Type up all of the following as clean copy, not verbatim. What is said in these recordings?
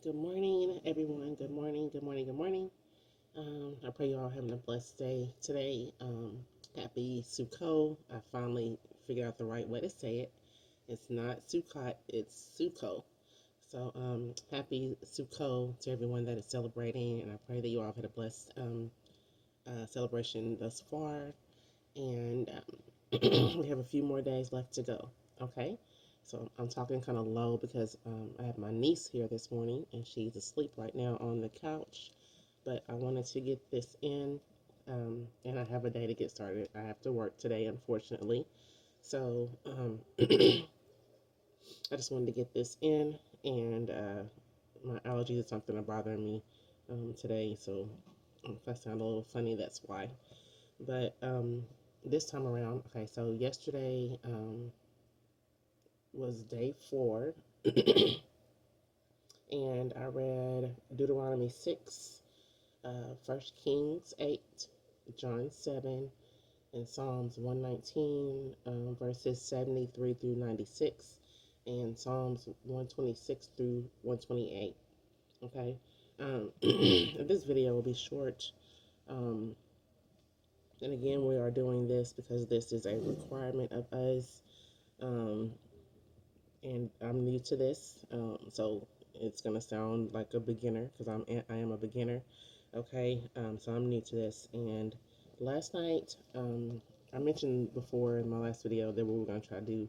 Good morning, everyone. Good morning, good morning, good morning. I pray you all having a blessed day today. Happy Sukkot. I finally figured out the right way to say it. It's not Sukkot, it's Sukkot. So, happy Sukkot to everyone that is celebrating, and I pray that you all have had a blessed celebration thus far. And we have a few more days left to go. Okay? So I'm talking kind of low because I have my niece here this morning and she's asleep right now on the couch. But I wanted to get this in, and I have a day to get started. I have to work today, unfortunately. So I just wanted to get this in, and my allergies is something that bothering me today. So if I sound a little funny, that's why. But this time around, okay, so yesterday was day 4, and I read Deuteronomy 6, 1 Kings 8, John 7, and Psalms 119, verses 73 through 96, and Psalms 126 through 128. Okay, this video will be short. Um, and again, we are doing this because this is a requirement of us. Um, and I'm new to this, so it's gonna sound like a beginner because I am a beginner. Okay, so I'm new to this, and last night, I mentioned before in my last video that we were gonna try to do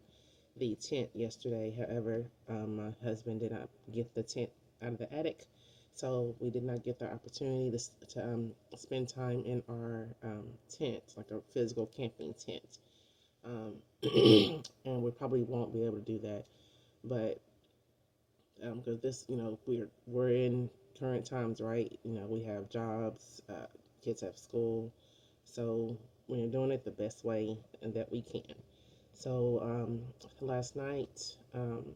the tent yesterday. However, my husband did not get the tent out of the attic, so we did not get the opportunity to spend time in our tent, like a physical camping tent. Um, and we probably won't be able to do that. But because this, we're in current times, right? We have jobs, kids have school, so we're doing it the best way and that we can. So last night, and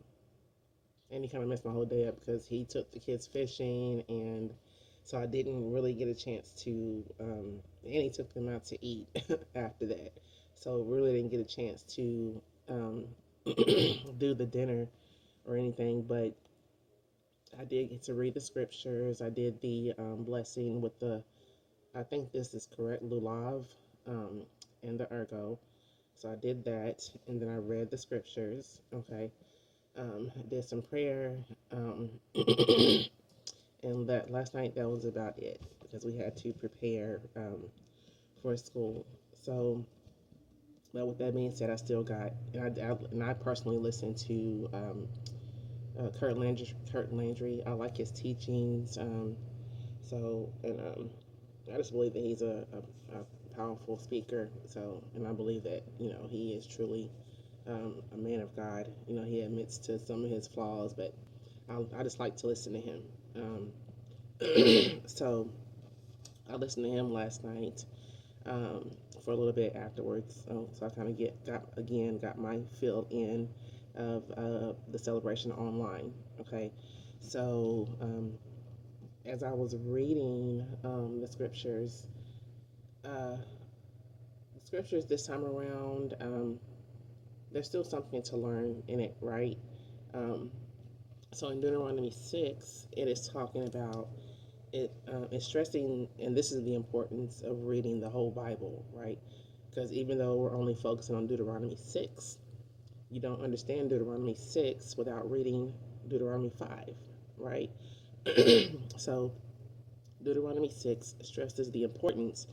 he kind of messed my whole day up because he took the kids fishing, and so I didn't really get a chance to. And he took them out to eat after that, so really didn't get a chance to do the dinner or anything, but I did get to read the scriptures. I did the blessing with I think this is correct, lulav, and the ergo. So I did that, and then I read the scriptures. Okay, I did some prayer, and that last night that was about it because we had to prepare for school. So, but with that being said, I still got, and I personally listened to Kurt Landry. I like his teachings. And I just believe that he's a powerful speaker. So, and I believe that he is truly a man of God. He admits to some of his flaws, but I just like to listen to him. So I listened to him last night for a little bit afterwards. So I kind of got my fill in of the celebration online. Okay, so as I was reading uh, the scriptures this time around, there's still something to learn in it, right? Um, so in Deuteronomy 6, it is talking about it. It's stressing, and this is the importance of reading the whole Bible, right? Because even though we're only focusing on Deuteronomy 6, you don't understand Deuteronomy 6 without reading Deuteronomy 5, right? So Deuteronomy 6 stresses the importance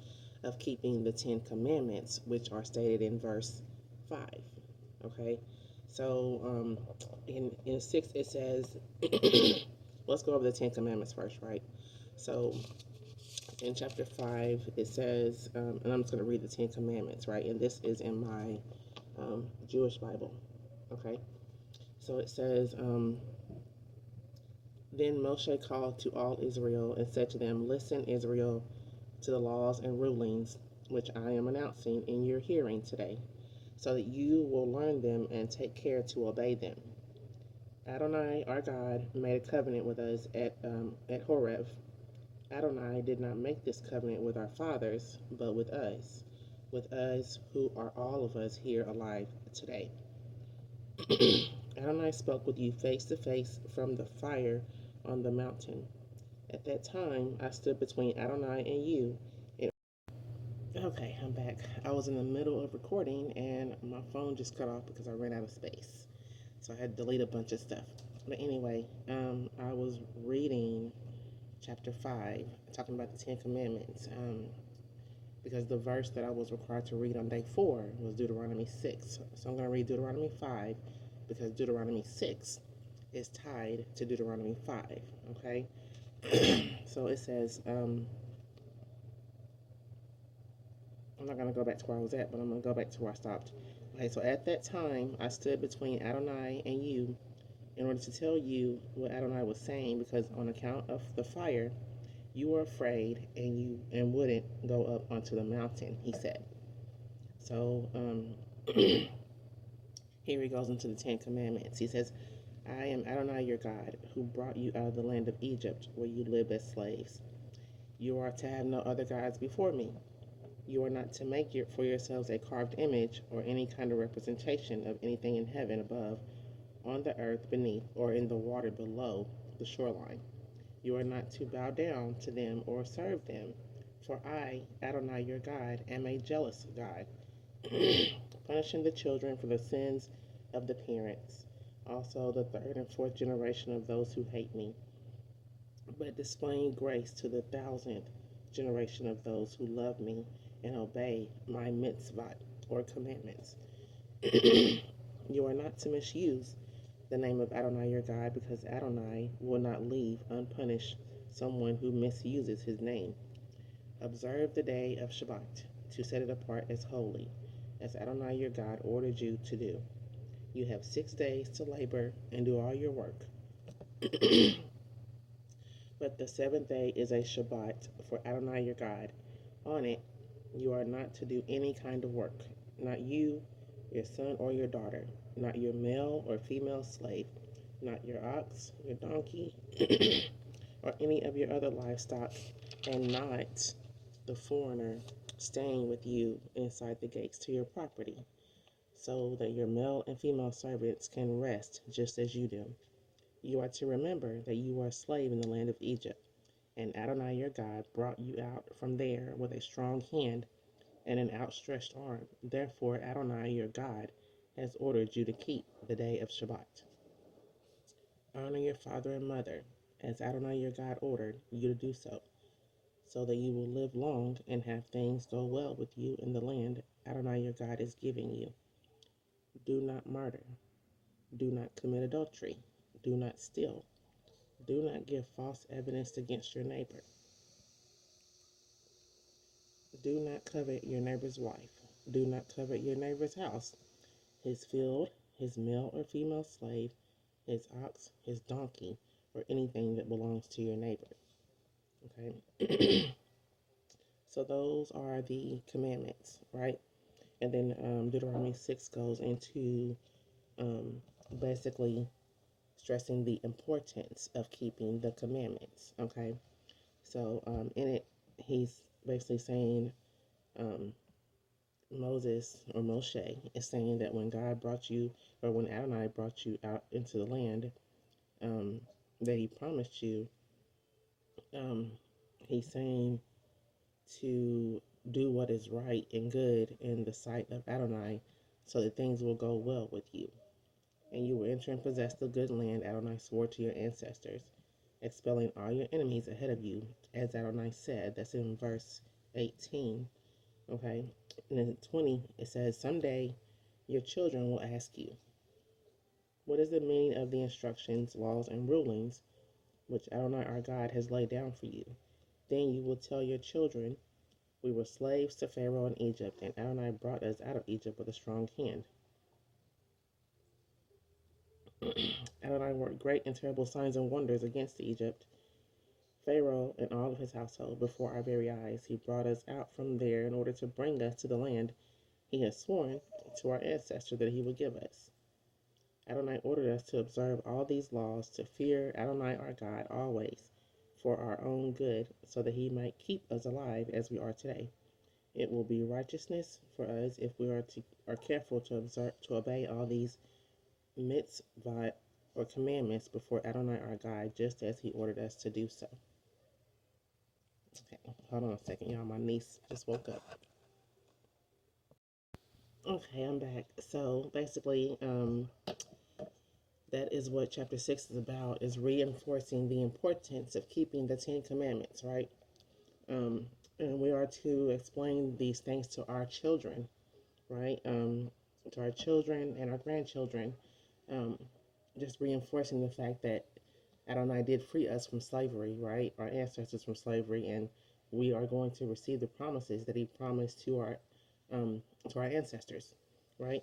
of keeping the Ten Commandments, which are stated in verse 5. Okay? So in 6 it says, let's go over the Ten Commandments first, right? So in chapter 5 it says, and I'm just going to read the Ten Commandments, right? And this is in my Jewish Bible. Okay? So it says, then Moshe called to all Israel and said to them, listen, Israel, to the laws and rulings which I am announcing in your hearing today, so that you will learn them and take care to obey them. Adonai, our God, made a covenant with us at Horeb. Adonai did not make this covenant with our fathers, but with us who are all of us here alive today. Adonai spoke with you face to face from the fire on the mountain. At that time, I stood between Adonai and you. And okay, I'm back. I was in the middle of recording and my phone just cut off because I ran out of space. So I had to delete a bunch of stuff. But anyway, I was reading chapter 5, talking about the Ten Commandments. Because the verse that I was required to read on day 4 was Deuteronomy 6. So I'm going to read Deuteronomy 5 because Deuteronomy 6 is tied to Deuteronomy 5. Okay? So it says, I'm not going to go back to where I was at, but I'm going to go back to where I stopped. Okay, so at that time, I stood between Adonai and you in order to tell you what Adonai was saying, because on account of the fire, you were afraid and wouldn't go up onto the mountain, he said. So here he goes into the Ten Commandments. He says, I am Adonai your God, who brought you out of the land of Egypt, where you lived as slaves. You are to have no other gods before me. You are not to make for yourselves a carved image or any kind of representation of anything in heaven above, on the earth beneath, or in the water below the shoreline. You are not to bow down to them or serve them, for I, Adonai your God, am a jealous God, punishing the children for the sins of the parents, also the third and fourth generation of those who hate me, but displaying grace to the thousandth generation of those who love me and obey my mitzvot, or commandments. You are not to misuse the name of Adonai your God, because Adonai will not leave unpunished someone who misuses his name. Observe the day of Shabbat, to set it apart as holy, as Adonai your God ordered you to do. You have 6 days to labor and do all your work. But the seventh day is a Shabbat for Adonai your God. On it, you are not to do any kind of work, not you, your son or your daughter, not your male or female slave, not your ox, your donkey, or any of your other livestock, and not the foreigner staying with you inside the gates to your property, so that your male and female servants can rest just as you do. You are to remember that you were a slave in the land of Egypt, and Adonai your God brought you out from there with a strong hand and an outstretched arm. Therefore, Adonai your God has ordered you to keep the day of Shabbat. Honor your father and mother, as Adonai your God ordered you to do so that you will live long and have things go well with you in the land Adonai your God is giving you. Do not murder. Do not commit adultery. Do not steal. Do not give false evidence against your neighbor. Do not covet your neighbor's wife. Do not covet your neighbor's house, his field, his male or female slave, his ox, his donkey, or anything that belongs to your neighbor. Okay? So those are the commandments, right? And then Deuteronomy 6 goes into basically stressing the importance of keeping the commandments, okay? So in it, he's basically saying Moses, or Moshe, is saying that when God brought you, or when Adonai brought you out into the land that he promised you, he's saying to do what is right and good in the sight of Adonai, so that things will go well with you. And you will enter and possess the good land Adonai swore to your ancestors, expelling all your enemies ahead of you, as Adonai said. That's in verse 18. Okay? And in 20, it says, someday your children will ask you, what is the meaning of the instructions, laws, and rulings which Adonai our God has laid down for you? Then you will tell your children, we were slaves to Pharaoh in Egypt, and Adonai brought us out of Egypt with a strong hand. Adonai worked great and terrible signs and wonders against Egypt, Pharaoh and all of his household, before our very eyes. He brought us out from there in order to bring us to the land he has sworn to our ancestors that he would give us. Adonai ordered us to observe all these laws, to fear Adonai our God always, for our own good, so that he might keep us alive as we are today. It will be righteousness for us if we are careful to obey all these mitzvot or commandments before Adonai our God, just as he ordered us to do so. Okay, hold on a second, y'all. My niece just woke up. Okay, I'm back. So basically, that is what chapter 6 is about, is reinforcing the importance of keeping the 10 commandments, right? And we are to explain these things to our children, right? To our children and our grandchildren, just reinforcing the fact that Adonai did free us from slavery, right? Our ancestors from slavery, and we are going to receive the promises that he promised to our ancestors, right?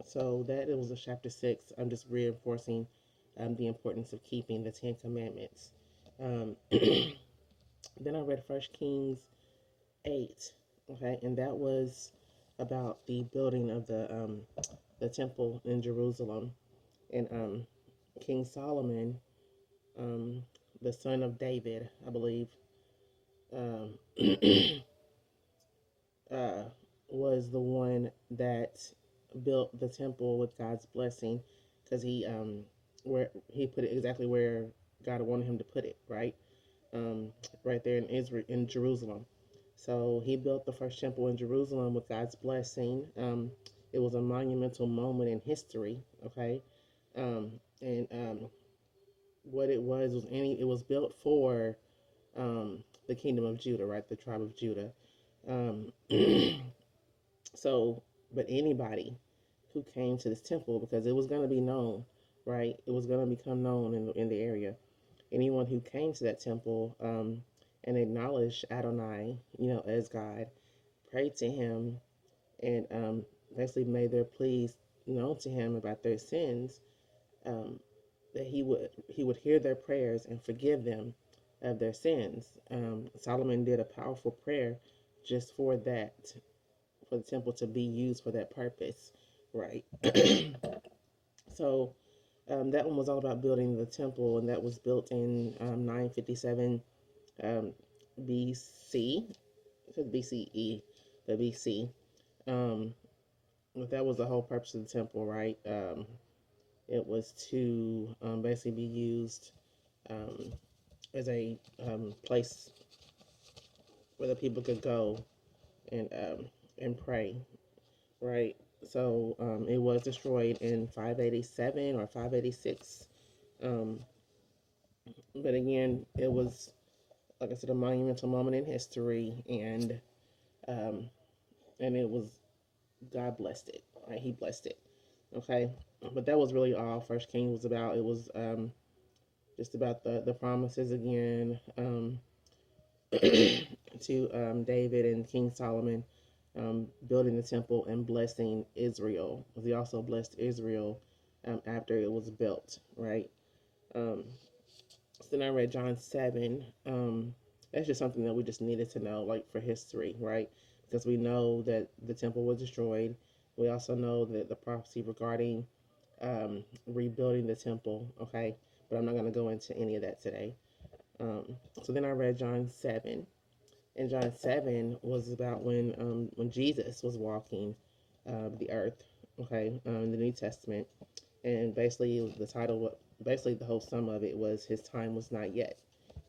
So that it was a chapter 6. I'm just reinforcing the importance of keeping the 10 commandments. Then I read 1 Kings 8, okay, and that was about the building of the temple in Jerusalem, and King Solomon, um, the son of David, I believe, um, uh, was the one that built the temple with God's blessing, because he put it exactly where God wanted him to put it, right, right there in Israel, in Jerusalem. So he built the first temple in Jerusalem with God's blessing. It was a monumental moment in history. Okay, and what it was built for the kingdom of Judah, right, the tribe of Judah. Um, so, but anybody who came to this temple, because it was going to be known, right, it was going to become known in the area. Anyone who came to that temple and acknowledged Adonai, as God, prayed to him, and basically made their pleas known to him about their sins, um, that he would hear their prayers and forgive them of their sins. Solomon did a powerful prayer just for that, for the temple to be used for that purpose, right? So that one was all about building the temple, and that was built in 957 BC. It says BCE, but BC. But that was the whole purpose of the temple, right? It was to basically be used as a place where the people could go and pray, right? So it was destroyed in 587 or 586. Um, but again, it was, like I said, a monumental moment in history, um, and it was, God blessed it, right? He blessed it. Okay, but that was really all First King was about. It was just about the promises again, to David and King Solomon, building the temple and blessing Israel. He also blessed Israel after it was built, right? Um, so then I read John 7. That's just something that we just needed to know, like for history, right? Because we know that the temple was destroyed. We also know that the prophecy regarding rebuilding the temple, okay? But I'm not going to go into any of that today. So then I read John 7. And John 7 was about when Jesus was walking the earth, okay, in the New Testament. And basically, the title, basically, the whole sum of it was his time was not yet.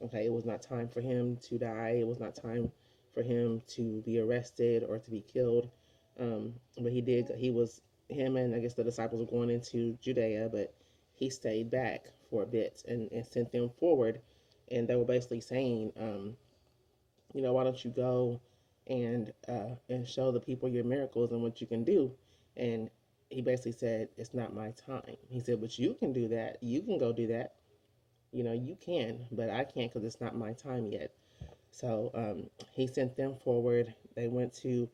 Okay, it was not time for him to die. It was not time for him to be arrested or to be killed. But him and I guess the disciples were going into Judea, but he stayed back for a bit and sent them forward. And they were basically saying, why don't you go and show the people your miracles and what you can do? And he basically said, it's not my time. He said, but you can do that. You can go do that. You can, but I can't, because it's not my time yet. So he sent them forward. They went to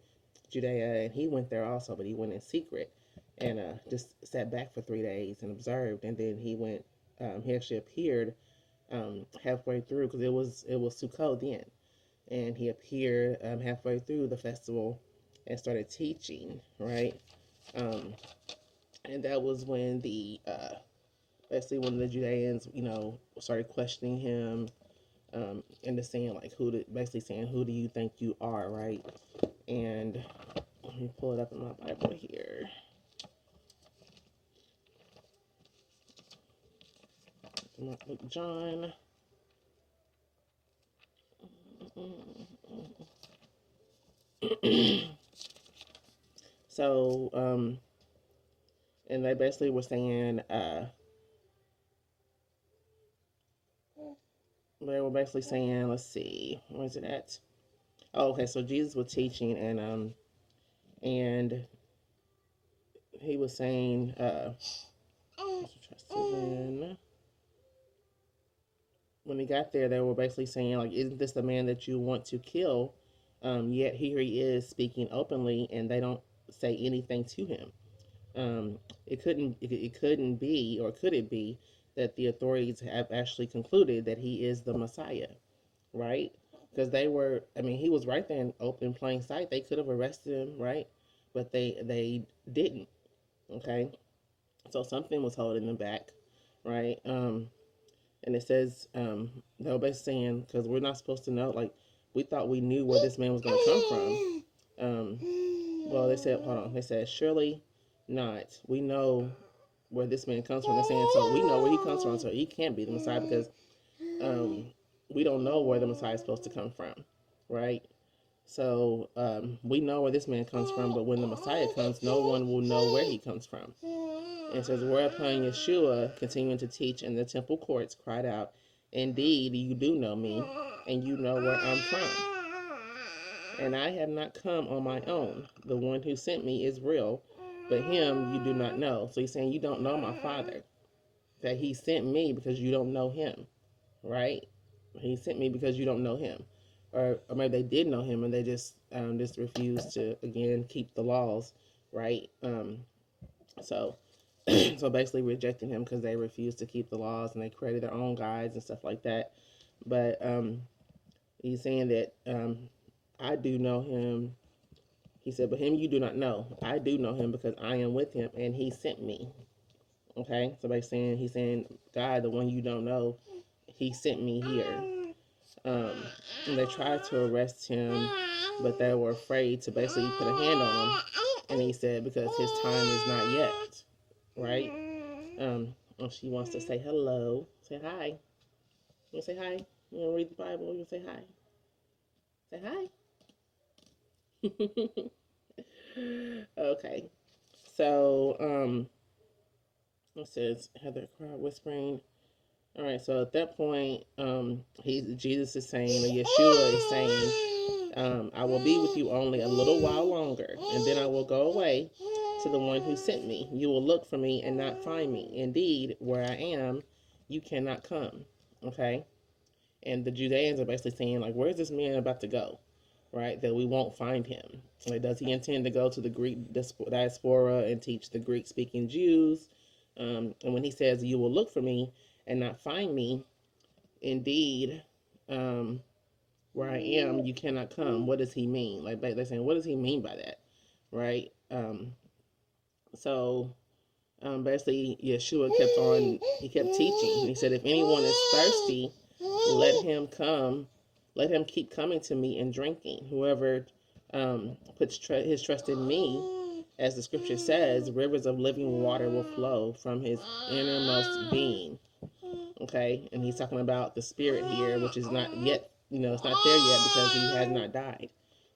Judea, and he went there also, but he went in secret and just sat back for 3 days and observed. And then he actually appeared halfway through, because it was Sukkot then. And he appeared halfway through the festival and started teaching, right? And that was when basically when the Judeans, started questioning him, and just saying, like, basically saying, who do you think you are, right? And let me pull it up in my Bible here. John. So, and they basically were saying, let's see, where's it at? Oh, okay. So Jesus was teaching, and he was saying, when he got there, they were basically saying, like, isn't this the man that you want to kill? Yet here he is speaking openly, and they don't say anything to him. It couldn't be, or could it be, that the authorities have actually concluded that he is the Messiah, right? Because he was right there in open plain sight. They could have arrested him, right? But they didn't. Okay, so something was holding them back, right? And it says, they were basically saying, because we're not supposed to know, like, we thought we knew where this man was going to come from. Well, they said, hold on, they said, surely not. We know where this man comes from. They're saying, so we know where he comes from, so he can't be the Messiah, because we don't know where the Messiah is supposed to come from, right? So we know where this man comes from, but when the Messiah comes, no one will know where he comes from. And it says, whereupon Yeshua, continuing to teach in the temple courts, cried out, indeed, you do know me, and you know where I'm from. And I have not come on my own. The one who sent me is real, but him you do not know. So he's saying, you don't know my Father. That he sent me because you don't know him, right? He sent me because you don't know him. Or maybe they did know him and they just refused to, again, keep the laws, right? So so basically rejecting him because they refused to keep the laws and they created their own guides and stuff like that. But he's saying that I do know him. He said, but him you do not know. I do know him because I am with him and he sent me. Okay, so he's saying, God, the one you don't know, he sent me here. And they tried to arrest him, but they were afraid to basically put a hand on him. And he said, because his time is not yet, right? She wants to say hello. Say hi. You want to say hi? You want to read the Bible? You want to say hi? Say hi. Okay. So, it says, Heather cried, whispering. All right, so at that point, Jesus is saying, or Yeshua is saying, I will be with you only a little while longer, and then I will go away to the one who sent me. You will look for me and not find me. Indeed, where I am, you cannot come. Okay? And the Judeans are basically saying, like, where's this man about to go? Right? That we won't find him. Like, does he intend to go to the Greek diaspora and teach the Greek-speaking Jews? And when he says, you will look for me and not find me, indeed, where I am, you cannot come. What does he mean? Like, they're saying, what does he mean by that? Right? Basically, Yeshua kept teaching. He said, if anyone is thirsty, let him keep coming to me and drinking. Whoever puts his trust in me, as the scripture says, rivers of living water will flow from his innermost being. Okay, and he's talking about the spirit here, which is not yet, it's not there yet because he has not died.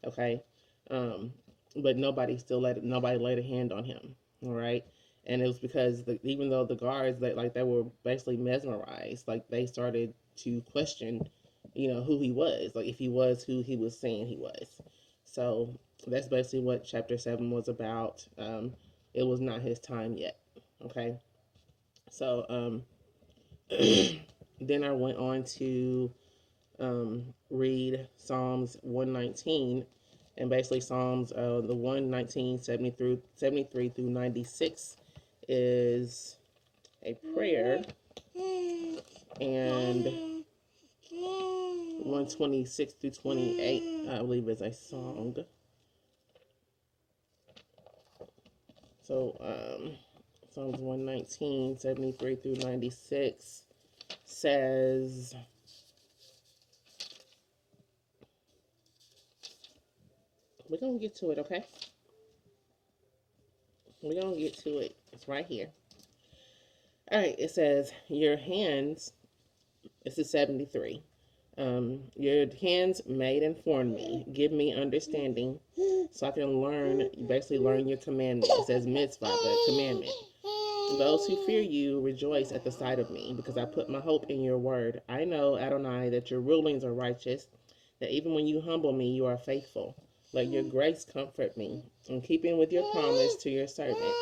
Okay, but nobody laid a hand on him. All right, and it was because even though the guards they were basically mesmerized, like they started to question, who he was, like if he was who he was saying he was. So that's basically what chapter 7 was about. It was not his time yet. Okay, so then I went on to read Psalms 119, and basically Psalms the 119, 73 through 96 is a prayer, and 126 through 28 I believe is a song. So Psalms 119, 73 through 96 says, we're going to get to it, okay? We're going to get to it. It's right here. All right, it says, your hands, this is 73. Your hands made and formed me. Give me understanding so I can learn, basically learn your commandment. It says mitzvah, but commandment. Those who fear you rejoice at the sight of me, because I put my hope in your word. I know, Adonai, that your rulings are righteous, that even when you humble me, you are faithful. Let your grace comfort me. In keeping with your promise to your servant,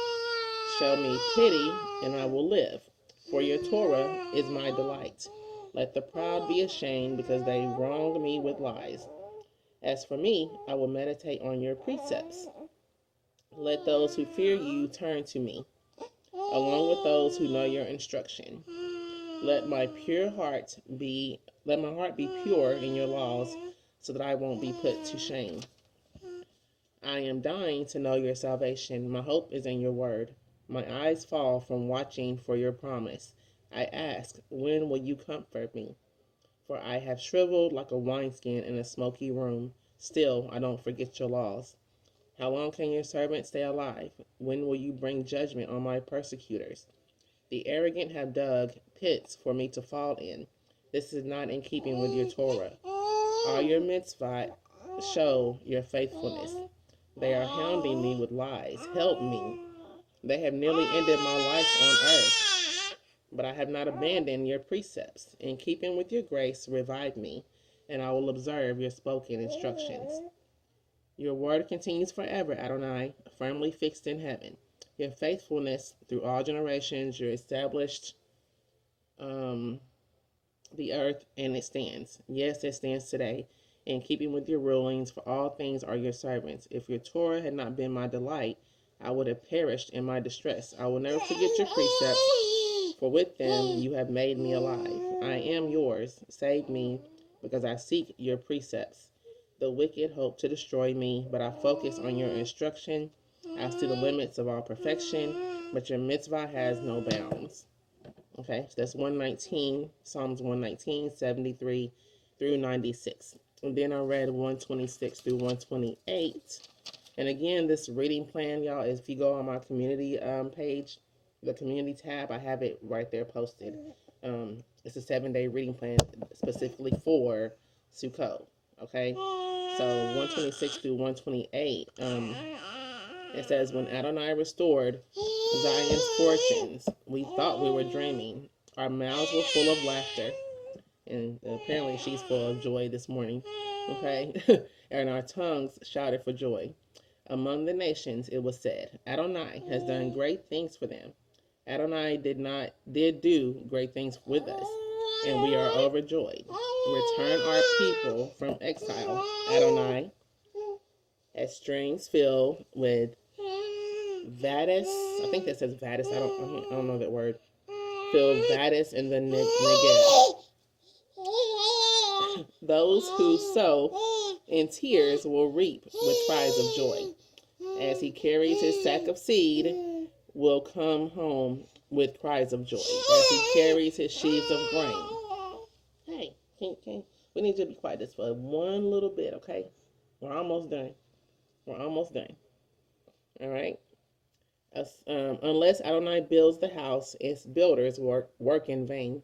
show me pity, and I will live. For your Torah is my delight. Let the proud be ashamed, because they wrong me with lies. As for me, I will meditate on your precepts. Let those who fear you turn to me, along with those who know your instruction. Let my heart be pure in your laws, so that I won't be put to shame. I am dying to know your salvation. My hope is in your word. My eyes fall from watching for your promise. I ask, when will you comfort me? For I have shriveled like a wineskin in a smoky room. Still, I don't forget your laws. How long can your servant stay alive? When will you bring judgment on my persecutors? The arrogant have dug pits for me to fall in. This is not in keeping with your Torah. All your mitzvot show your faithfulness. They are hounding me with lies. Help me. They have nearly ended my life on earth, but I have not abandoned your precepts. In keeping with your grace, revive me, and I will observe your spoken instructions. Your word continues forever, Adonai, firmly fixed in heaven. Your faithfulness through all generations, you established the earth, and it stands. Yes, it stands today. In keeping with your rulings, for all things are your servants. If your Torah had not been my delight, I would have perished in my distress. I will never forget your precepts, for with them you have made me alive. I am yours. Save me, because I seek your precepts. The wicked hope to destroy me, but I focus on your instruction. I see the limits of all perfection, but your mitzvah has no bounds. Okay, so that's 119, Psalms 119, 73 through 96. And then I read 126 through 128. And again, this reading plan, y'all, is if you go on my community page, the community tab, I have it right there posted. It's a 7-day reading plan specifically for Sukkot. Okay, so 126 through 128. It says, when Adonai restored Zion's fortunes, we thought we were dreaming. Our mouths were full of laughter. And apparently she's full of joy this morning. Okay? And our tongues shouted for joy. Among the nations it was said, Adonai has done great things for them. Adonai did do great things with us, and we are overjoyed. Return our people from exile, Adonai, as strings filled with Vadis. I think that says Vadis. I don't know that word. Filled Vadis in the Negev. Those who sow in tears will reap with cries of joy. As he carries his sack of seed, will come home with cries of joy. As he carries his sheaves of grain. Hey, we need you to be quiet just for one little bit, okay? We're almost done. We're almost done. All right? Unless Adonai builds the house, its builders work in vain.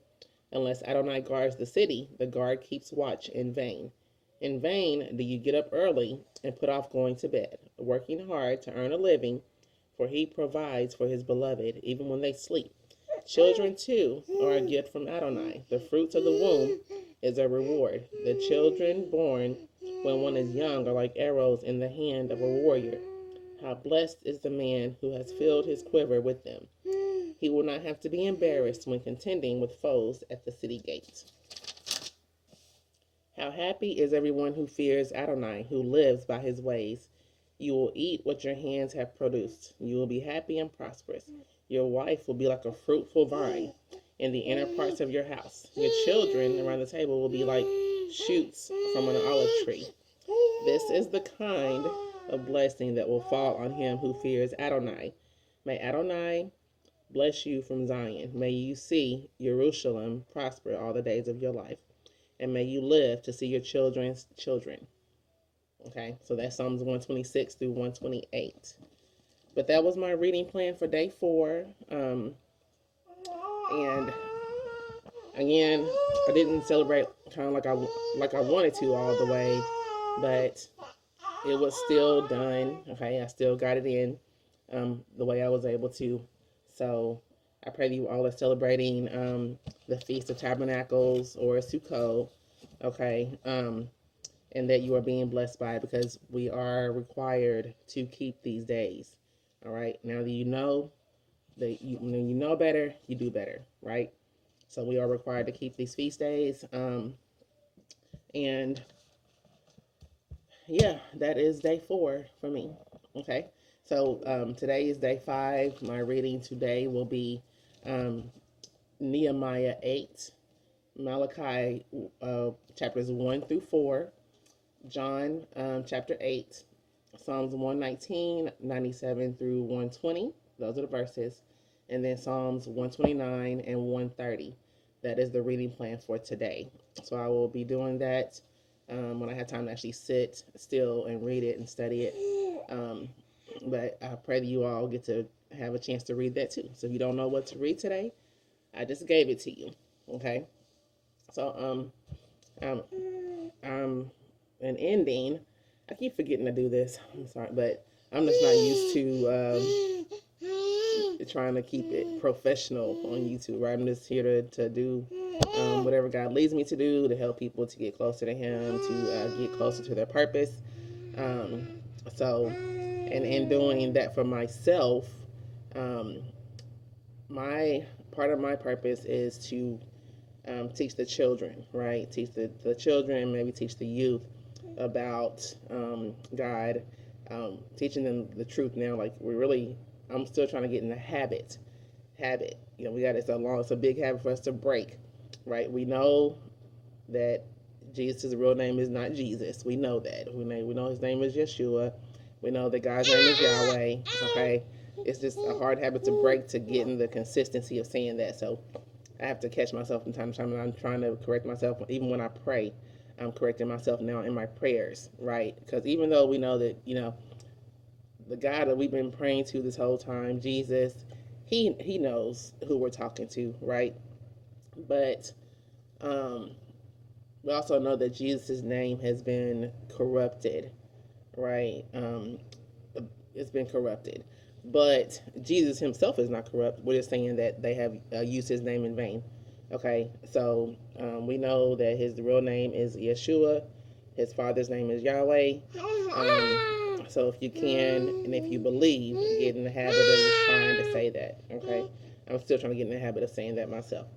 Unless Adonai guards the city, the guard keeps watch in vain. In vain do you get up early and put off going to bed, working hard to earn a living, for he provides for his beloved even when they sleep. Children, too, are a gift from Adonai. The fruits of the womb is a reward. The children born when one is young are like arrows in the hand of a warrior. How blessed is the man who has filled his quiver with them. He will not have to be embarrassed when contending with foes at the city gates. How happy is everyone who fears Adonai, who lives by his ways. You will eat what your hands have produced. You will be happy and prosperous. Your wife will be like a fruitful vine in the inner parts of your house. Your children around the table will be like shoots from an olive tree. This is the kind of blessing that will fall on him who fears Adonai. May Adonai bless you from Zion. May you see Jerusalem prosper all the days of your life. And may you live to see your children's children. Okay, so that's Psalms 126 through 128. But that was my reading plan for day 4. And again, I didn't celebrate kind of like I wanted to all the way, but it was still done. Okay, I still got it in the way I was able to. So I pray that you all are celebrating the Feast of Tabernacles or Sukkot. Okay, and that you are being blessed by it, because we are required to keep these days. All right, now that you know when you know better, you do better, right? So we are required to keep these feast days. And yeah, that is day 4 for me. Okay, so today is day 5. My reading today will be Nehemiah 8, Malachi chapters 1 through 4, John chapter 8, Psalms 119, 97 through 120. Those are the verses. And then Psalms 129 and 130. That is the reading plan for today. So I will be doing that when I have time to actually sit still and read it and study it. But I pray that you all get to have a chance to read that too. So if you don't know what to read today, I just gave it to you. Okay. So an ending. I keep forgetting to do this. I'm sorry, but I'm just not used to trying to keep it professional on YouTube. Right? I'm just here to do whatever God leads me to do to help people to get closer to Him, to get closer to their purpose. So, and in doing that for myself, my part of my purpose is to teach the children, right? Teach the children, maybe teach the youth about God, teaching them the truth now. Like I'm still trying to get in the habit. You know, it's a big habit for us to break, right? We know that Jesus' real name is not Jesus. We know that. We know His name is Yeshua. We know that God's name is Yahweh. Okay, it's just a hard habit to break to get in the consistency of saying that. So I have to catch myself from time to time, and I'm trying to correct myself. Even when I pray, I'm correcting myself now in my prayers, right? Because even though we know that, you know, the God that we've been praying to this whole time, Jesus, He knows who we're talking to, right? But we also know that Jesus' name has been corrupted, right? It's been corrupted. But Jesus Himself is not corrupt. We're just saying that they have used His name in vain. Okay, so we know that His real name is Yeshua. His Father's name is Yahweh. So if you can, and if you believe, get in the habit of just trying to say that. Okay, I'm still trying to get in the habit of saying that myself.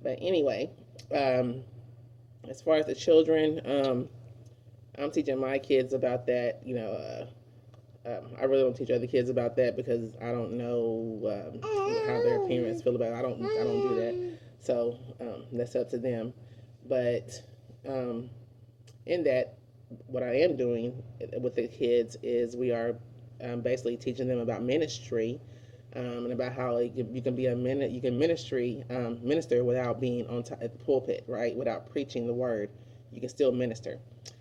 But anyway, as far as the children, I'm teaching my kids about that. You know, I really don't teach other kids about that because I don't know how their parents feel about it. I don't do that. So that's up to them. But in that, what I am doing with the kids is we are basically teaching them about ministry and about how you can be you can minister without being at the pulpit, right? Without preaching the word, you can still minister.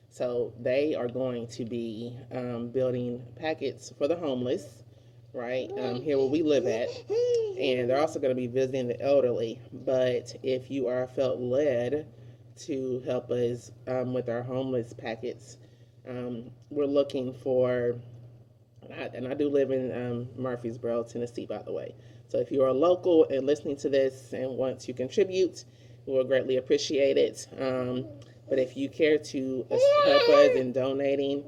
So they are going to be building packets for the homeless, right? Here where we live at, and they're also going to be visiting the elderly. But if you are felt led to help us with our homeless packets, we're looking for, and I do live in Murfreesboro, Tennessee, by the way. So if you are local and listening to this and want to contribute, we will greatly appreciate it. But if you care to help us in donating,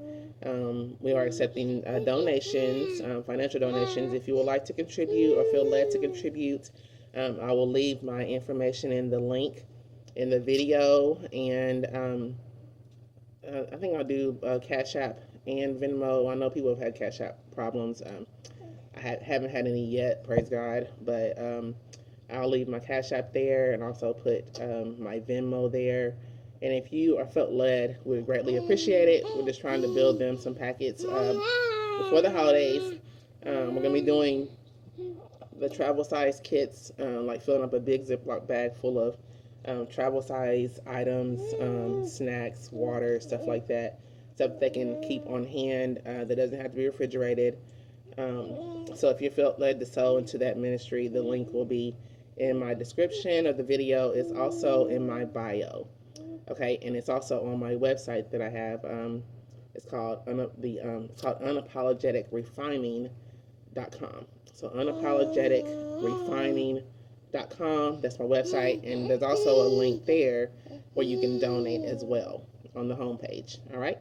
we are accepting donations, financial donations. If you would like to contribute or feel led to contribute, I will leave my information in the link in the video, and I think I'll do Cash App and Venmo. I know people have had Cash App problems. I haven't had any yet, praise God, but I'll leave my Cash App there and also put my Venmo there. And if you are felt led, we'd greatly appreciate it. We're just trying to build them some packets before the holidays. We're going to be doing the travel size kits, like filling up a big Ziploc bag full of travel size items, snacks, water, stuff like that. Stuff they can keep on hand that doesn't have to be refrigerated. So if you felt led to sow into that ministry, the link will be in my description of the video. It's also in my bio. Okay, and it's also on my website that I have. It's called unapologeticrefining.com. So unapologeticrefining.com. That's my website, and there's also a link there where you can donate as well on the homepage. All right.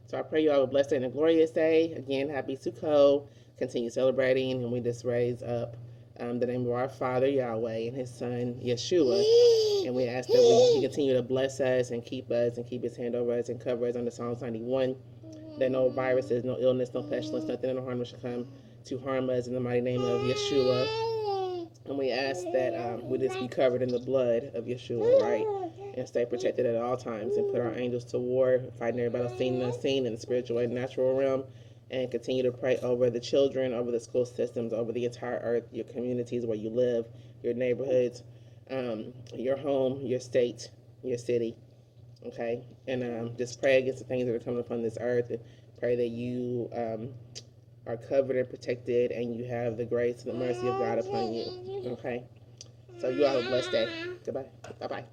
So I pray you all have a blessed and a glorious day. Again, happy Sukkot. Continue celebrating, and we just raise up the name of our Father Yahweh and His Son Yeshua, and we ask that He continue to bless us and keep His hand over us and cover us under Psalms 91. That no viruses, no illness, no pestilence, nothing no harm should come to harm us in the mighty name of Yeshua. And we ask that we just be covered in the blood of Yeshua, right? And stay protected at all times, and put our angels to war, fighting every battle seen and unseen in the spiritual and natural realm. And continue to pray over the children, over the school systems, over the entire earth, your communities where you live, your neighborhoods, your home, your state, your city. Okay? And just pray against the things that are coming upon this earth. And pray that you are covered and protected, and you have the grace and the mercy of God upon you. Okay? So you all have a blessed day. Goodbye. Bye-bye.